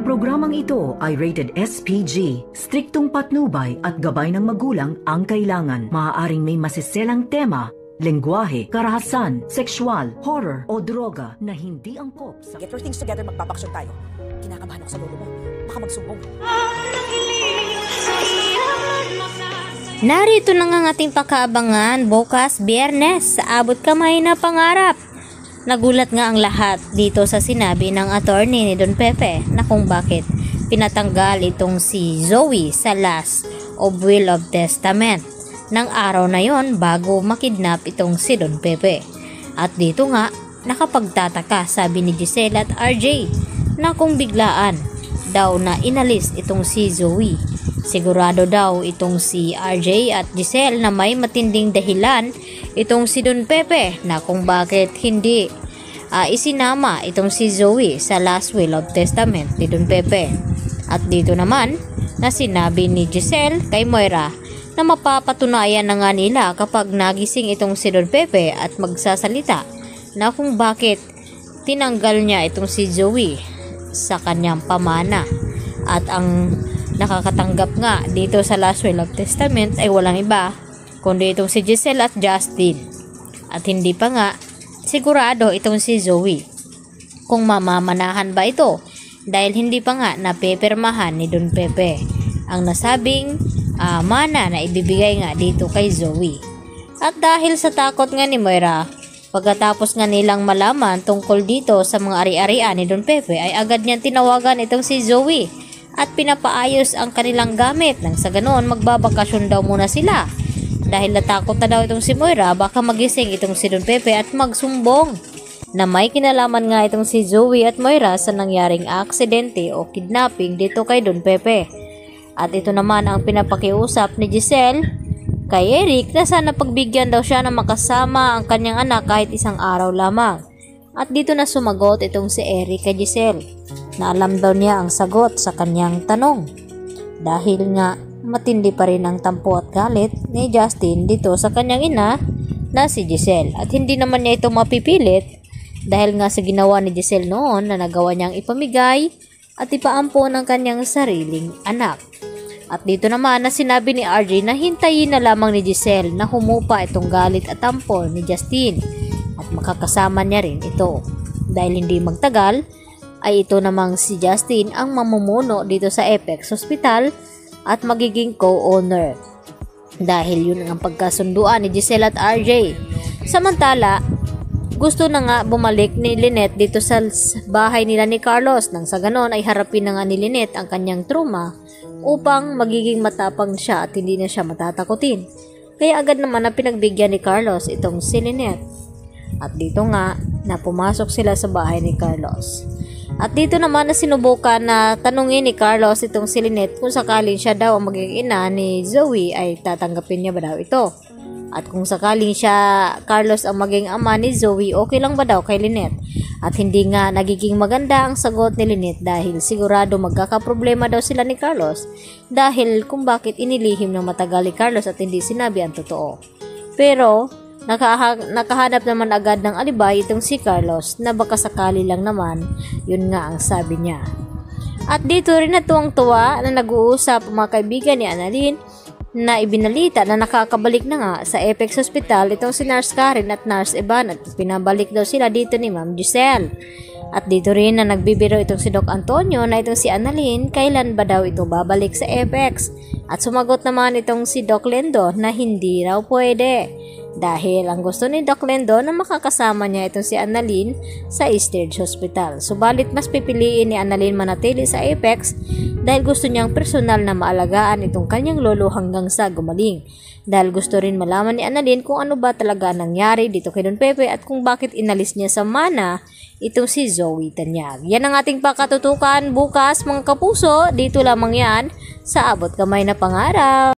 Ang programang ito ay rated SPG. Striktong patnubay at gabay ng magulang ang kailangan. Maaaring may masiselang tema, lengguwahe, karahasan, sexual, horror o droga na hindi angkop sa... Get your things together, magpapaksyon tayo. Kinakabahan ako sa lolo mo. Baka magsumbong. Narito na nga ating pakaabangan bukas Biyernes sa Abot Kamay na Pangarap. Nagulat nga ang lahat dito sa sinabi ng attorney ni Don Pepe na kung bakit pinatanggal itong si Zoe sa last of will of testament ng araw na yon bago makidnap itong si Don Pepe. At dito nga nakapagtataka sabi ni Giselle at RJ na kung biglaan daw na inalis itong si Zoe. Sigurado daw itong si RJ at Giselle na may matinding dahilan itong si Don Pepe na kung bakit hindi isinama itong si Zoe sa last will of testament ni Don Pepe. At dito naman na sinabi ni Giselle kay Moira na mapapatunayan na nga nila kapag nagising itong si Don Pepe at magsasalita na kung bakit tinanggal niya itong si Zoe sa kanyang pamana. At ang nakakatanggap nga dito sa last will of testament ay walang iba kundi itong si Giselle at Justin. At hindi pa nga sigurado itong si Zoe kung mamamanahan ba ito dahil hindi pa nga napepirmahan ni Don Pepe ang nasabing mana na ibibigay nga dito kay Zoe. At dahil sa takot nga ni Moira, pagkatapos nga nilang malaman tungkol dito sa mga ari-arian ni Don Pepe ay agad niyang tinawagan itong si Zoe at pinapaayos ang kanilang gamit nang sa ganoon magbabakasyon daw muna sila. Dahil natakot na daw itong si Moira baka magising itong si Don Pepe at magsumbong na may kinalaman nga itong si Zoe at Moira sa nangyaring aksidente o kidnapping dito kay Don Pepe. At ito naman ang pinapakiusap ni Giselle kay Eric na sana pagbigyan daw siya na makasama ang kanyang anak kahit isang araw lamang. At dito na sumagot itong si Eric kay Giselle na alam daw niya ang sagot sa kanyang tanong. Dahil nga matindi pa rin ang tampo at galit ni Justin dito sa kanyang ina na si Giselle. At hindi naman niya ito mapipilit dahil nga sa ginawa ni Giselle noon na nagawa niyang ipamigay at ipaampo ng kanyang sariling anak. At dito naman na sinabi ni RJ na hintayin na lamang ni Giselle na humupa itong galit at tampo ni Justin at makakasama niya rin ito. Dahil hindi magtagal ay ito namang si Justin ang mamumuno dito sa Apex Hospital at magiging co-owner. Dahil yun ang pagkasunduan ni Giselle at RJ. Samantala, gusto na nga bumalik ni Lynette dito sa bahay nila ni Carlos nang sa ganon ay harapin na nga ni Lynette ang kanyang trauma upang magiging matapang siya at hindi na siya matatakutin. Kaya agad naman na pinagbigyan ni Carlos itong si Lynette. At dito nga na pumasok sila sa bahay ni Carlos. At dito naman na sinubukan na tanungin ni Carlos itong si Lynette kung sakaling siya daw ang magiging ina ni Zoe ay tatanggapin niya ba daw ito. At kung sakaling siya, Carlos ang maging ama ni Zoe, okay lang ba daw kay Lynette? At hindi nga nagiging maganda ang sagot ni Lynette dahil sigurado magkakaproblema daw sila ni Carlos dahil kung bakit inilihim ng matagal ni Carlos at hindi sinabi ang totoo. Pero nakahanap naman agad ng alibay itong si Carlos na baka sakali lang naman, yun nga ang sabi niya. At dito rin na tuwang-tuwa na nag-uusap ang mga kaibigan ni Annalyn na ibinalita na nakakabalik na nga sa Apex Hospital itong si Nurse Karen at Nurse Evan at pinabalik daw sila dito ni Ma'am Giselle. At dito rin na nagbibiro itong si Doc Antonio na itong si Annalyn kailan ba daw ito babalik sa Apex. At sumagot naman itong si Doc Lendo na hindi raw pwede. Dahil ang gusto ni Doc Lendo na makakasama niya itong si Annalyn sa Easthridge Hospital. Subalit mas pipiliin ni Annalyn manatili sa Apex dahil gusto niyang personal na maalagaan itong kanyang lolo hanggang sa gumaling. Dahil gusto rin malaman ni Annalyn kung ano ba talaga nangyari dito kay Don Pepe at kung bakit inalis niya sa mana itong si Zoe Tanyag. Yan ang ating pakatutukan bukas mga kapuso. Dito lamang yan sa Abot Kamay na Pangarap.